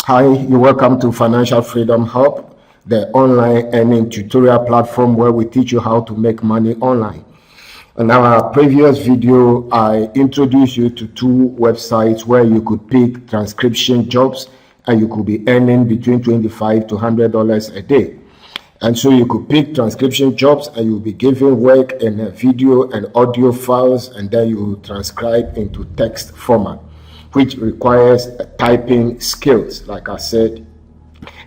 Hi, you're welcome to Financial Freedom Hub, the online earning tutorial platform where we teach you how to make money online. In our previous video, I introduced you to two websites where you could pick transcription jobs and you could be earning between $25 to $100 a day. And so you could pick transcription jobs and you'll be given work in video and audio files, and then you transcribe into text format, which requires typing skills, like I said.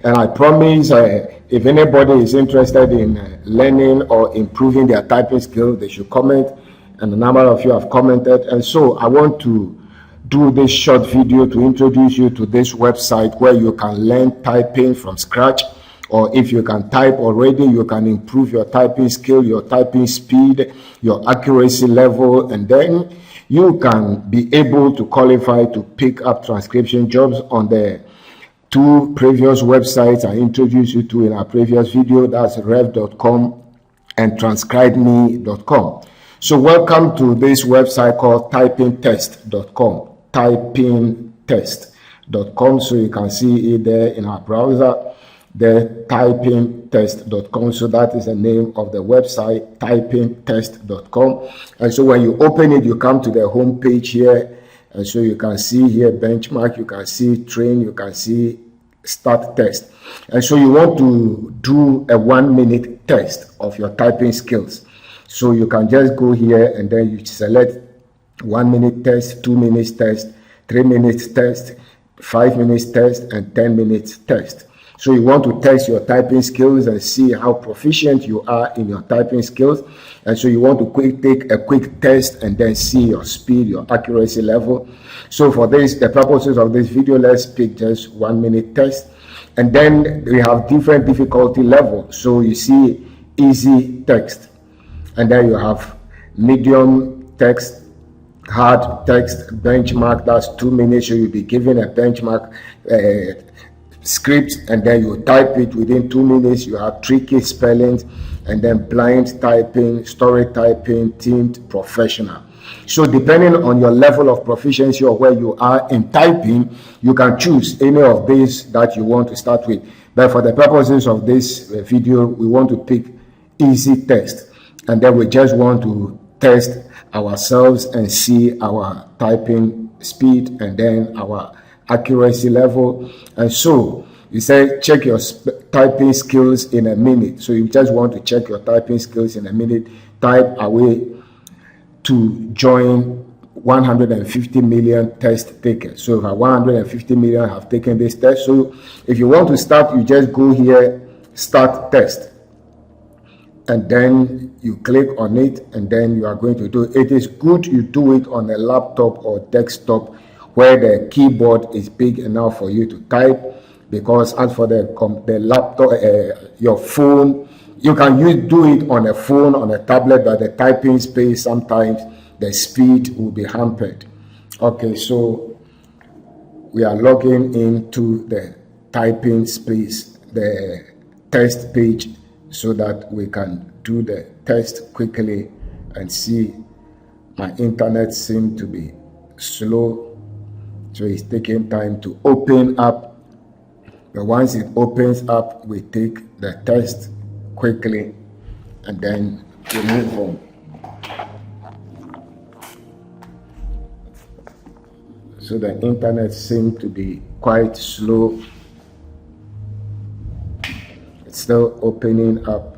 And I promise if anybody is interested in learning or improving their typing skills, they should comment. And a number of you have commented. And so I want to do this short video to introduce you to this website where you can learn typing from scratch. Or if you can type already, you can improve your typing skill, your typing speed, your accuracy level, and then you can be able to qualify to pick up transcription jobs on the two previous websites I introduced you to in our previous video. That's rev.com and transcribeme.com. So welcome to this website called typingtest.com. Typingtest.com. So you can see it there in our browser. The typingtest.com. So that is the name of the website, typingtest.com. And so when you open it, you come to the home page here. And so you can see here benchmark, you can see train, you can see start test. And so you want to do a 1-minute test of your typing skills. So you can just go here and then you select 1-minute test, 2 minutes test, 3 minutes test, 5 minutes test, and 10 minutes test. So you want to test your typing skills and see how proficient you are in your typing skills. And so you want to take a quick test and then see your speed, your accuracy level. So for this, the purposes of this video, let's pick just 1-minute test. And then we have different difficulty levels. So you see easy text, and then you have medium text, hard text, benchmark, that's 2 minutes. So you'll be given a benchmark script, and then you type it within 2 minutes. You have tricky spellings, and then blind typing, story typing, teamed, professional. So depending on your level of proficiency or where you are in typing, you can choose any of these that you want to start with. But for the purposes of this video, we want to pick easy text, and then we just want to test ourselves and see our typing speed and then our accuracy level. And so you say check your typing skills in a minute. So you just want to check your typing skills in a minute. Type away to join 150 million test takers. So if 150 million have taken this test, so if you want to start, you just go here, start test, and then you click on it, and then you are going to do it. It is good you do it on a laptop or desktop where the keyboard is big enough for you to type, because as for the laptop, your phone, you can do it on a phone, on a tablet, but the typing space, sometimes the speed will be hampered. Okay, so we are logging into the typing space, the test page, so that we can do the test quickly and see. My internet seems to be slow, so it's taking time to open up. But once it opens up, we take the test quickly and then we move on. So the internet seems to be quite slow. It's still opening up.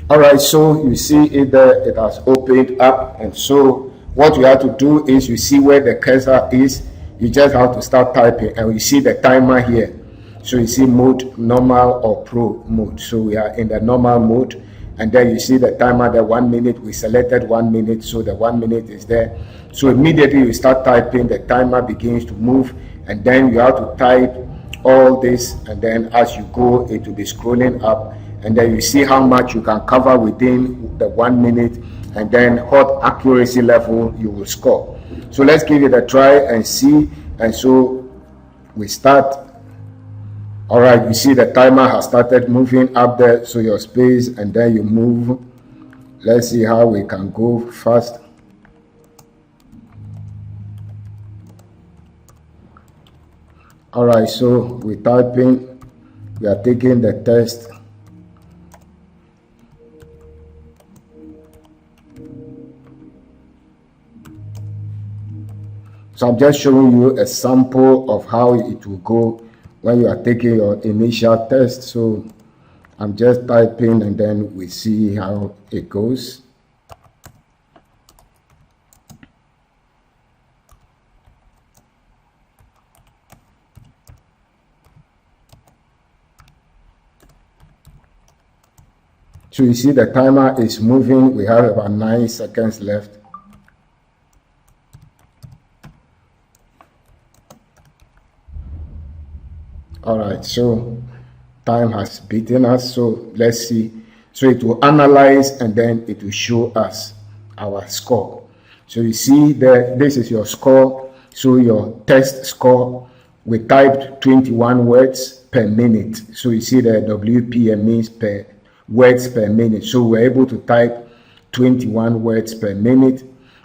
All right, so you see it there, it has opened up. And so what you have to do is, you see where the cursor is, you just have to start typing, and you see the timer here. So you see mode, normal or pro mode. So we are in the normal mode, and then you see the timer, the 1 minute. We selected 1 minute, so the 1 minute is there. So immediately you start typing, the timer begins to move, and then you have to type all this, and then as you go, it will be scrolling up, and then you see how much you can cover within the 1 minute, and then what accuracy level you will score. So let's give it a try and see. And so we start. All right, you see the timer has started moving up there, so your space, and then you move Let's see how we can go fast. All right, so we type in, we are taking the test. So I'm just showing you a sample of how it will go when you are taking your initial test. So I'm just typing and then we see how it goes. So you see the timer is moving. We have about 9 seconds left. All right, so time has beaten us. So let's see. So it will analyze and then it will show us our score. So you see that this is your score. So your test score, we typed 21 words per minute. So you see the WPM means per words per minute. So we're able to type 21 words per minute.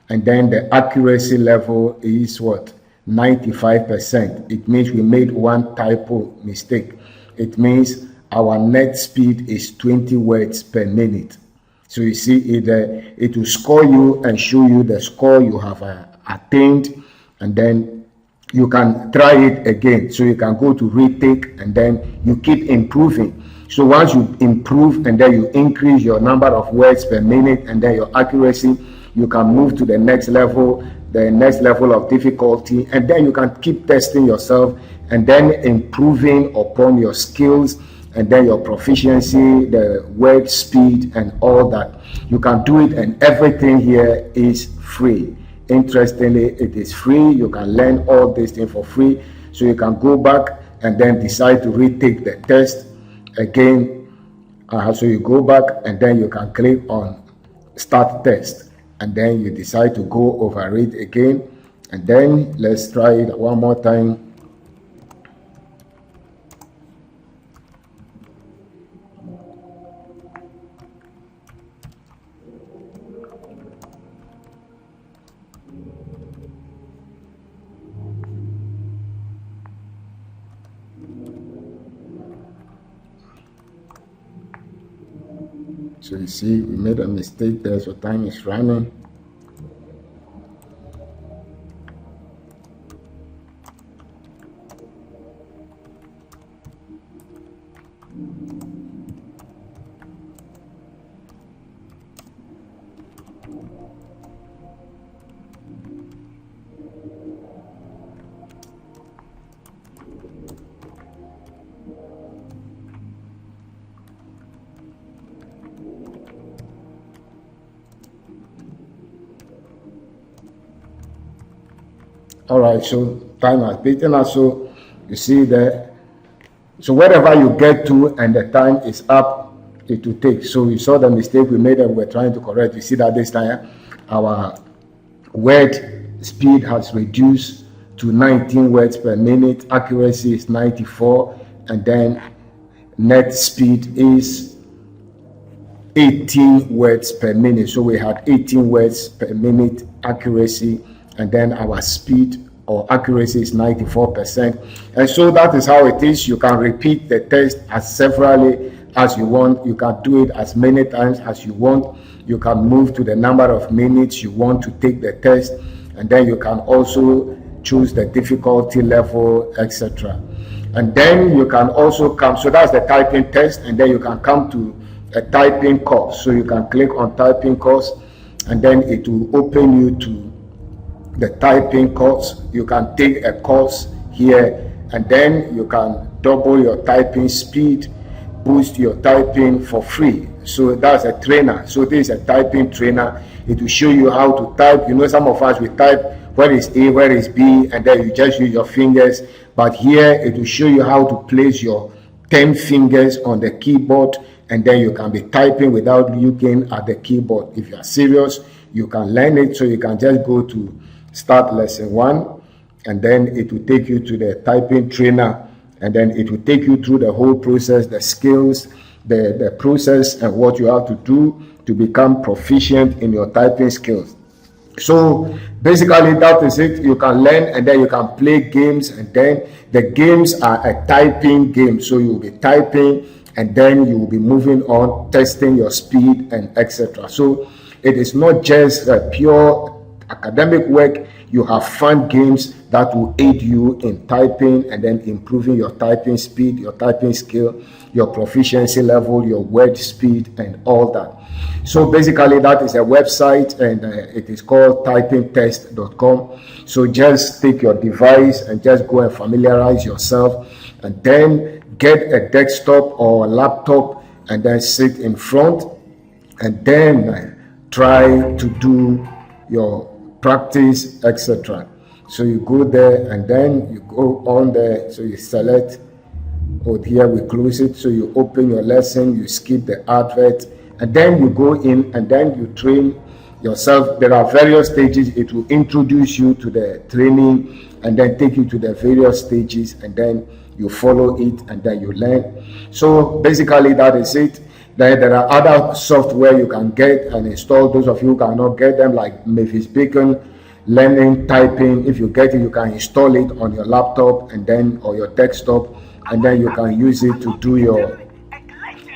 And then the accuracy level is what? 95%. It means we made one typo mistake. It means our net speed is 20 words per minute. So you see it will score you and show you the score you have attained, and then you can try it again. So you can go to retake and then you keep improving. So once you improve and then you increase your number of words per minute and then your accuracy, you can move to the next level of difficulty, and then you can keep testing yourself and then improving upon your skills and then your proficiency, the word speed and all that. You can do it, and everything here is free. Interestingly, it is free. You can learn all these things for free. So you can go back and then decide to retake the test again. So you go back and then you can click on start test, and then you decide to go over it again, and then let's try it one more time. So you see, we made a mistake there, so time is running. All right, so time has beaten us. So you see that. So wherever you get to and the time is up, it will take. So you saw the mistake we made and we're trying to correct. You see that this time our word speed has reduced to 19 words per minute. Accuracy is 94, and then net speed is 18 words per minute. So we had 18 words per minute accuracy, and then our speed or accuracy is 94%. And so that is how it is. You can repeat the test as severally as you want. You can do it as many times as you want. You can move to the number of minutes you want to take the test, and then you can also choose the difficulty level, etc. And then you can also come, so that's the typing test, and then you can come to a typing course. So you can click on typing course, and then it will open you to the typing course. You can take a course here, and then you can double your typing speed, boost your typing for free. So that's a trainer. So this is a typing trainer. It will show you how to type. You know, some of us, we type where is A, where is B, and then you just use your fingers. But here it will show you how to place your 10 fingers on the keyboard, and then you can be typing without looking at the keyboard. If you are serious, you can learn it. So you can just go to start lesson 1, and then it will take you to the typing trainer, and then it will take you through the whole process, the skills, the process, and what you have to do to become proficient in your typing skills. So basically that is it. You can learn and then you can play games, and then the games are a typing game. So you will be typing and then you will be moving on, testing your speed and etc. So it is not just pure academic work. You have fun games that will aid you in typing and then improving your typing speed, your typing skill, your proficiency level, your word speed, and all that. So basically that is a website, and it is called typingtest.com. So just take your device and just go and familiarize yourself, and then get a desktop or a laptop and then sit in front and then try to do your practice, etc. So you go there and then you go on there. So you select, oh, here we close it. So you open your lesson, you skip the advert, and then you go in and then you train yourself. There are various stages. It will introduce you to the training and then take you to the various stages, and then you follow it and then you learn. So basically that is it. Then there are other software you can get and install. Those of you who cannot get them, like Mavis Bacon Learning Typing, if you get it, you can install it on your laptop and then or your desktop, and then you can use it to do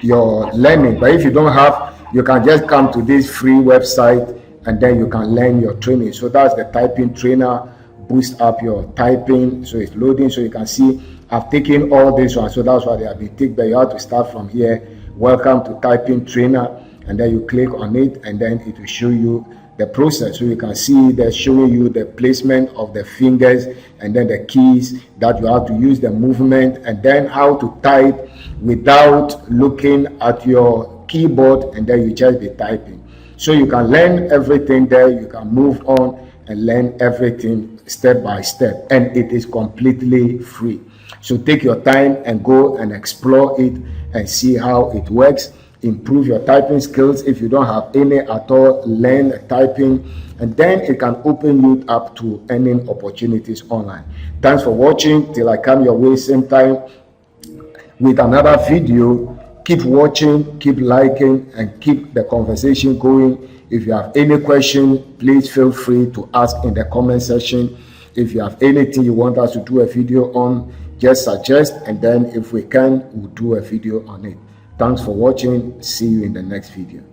your learning. But if you don't have, you can just come to this free website and then you can learn your training. So that's the typing trainer. Boost up your typing. So it's loading. So you can see I've taken all this one. So that's why they have been ticked, but you have to start from here. Welcome to typing trainer, and then you click on it and then it will show you the process. So you can see they're showing you the placement of the fingers and then the keys that you have to use, the movement, and then how to type without looking at your keyboard, and then you just be typing. So you can learn everything there. You can move on and learn everything step by step, and it is completely free. So take your time and go and explore it and see how it works. Improve your typing skills. If you don't have any at all, learn typing, and then it can open you up to earning opportunities online. Thanks for watching. Till I come your way same time with another video. Keep watching, keep liking, and keep the conversation going. If you have any question, please feel free to ask in the comment section. If you have anything you want us to do a video on, just suggest, and then if we can, we'll do a video on it. Thanks for watching. See you in the next video.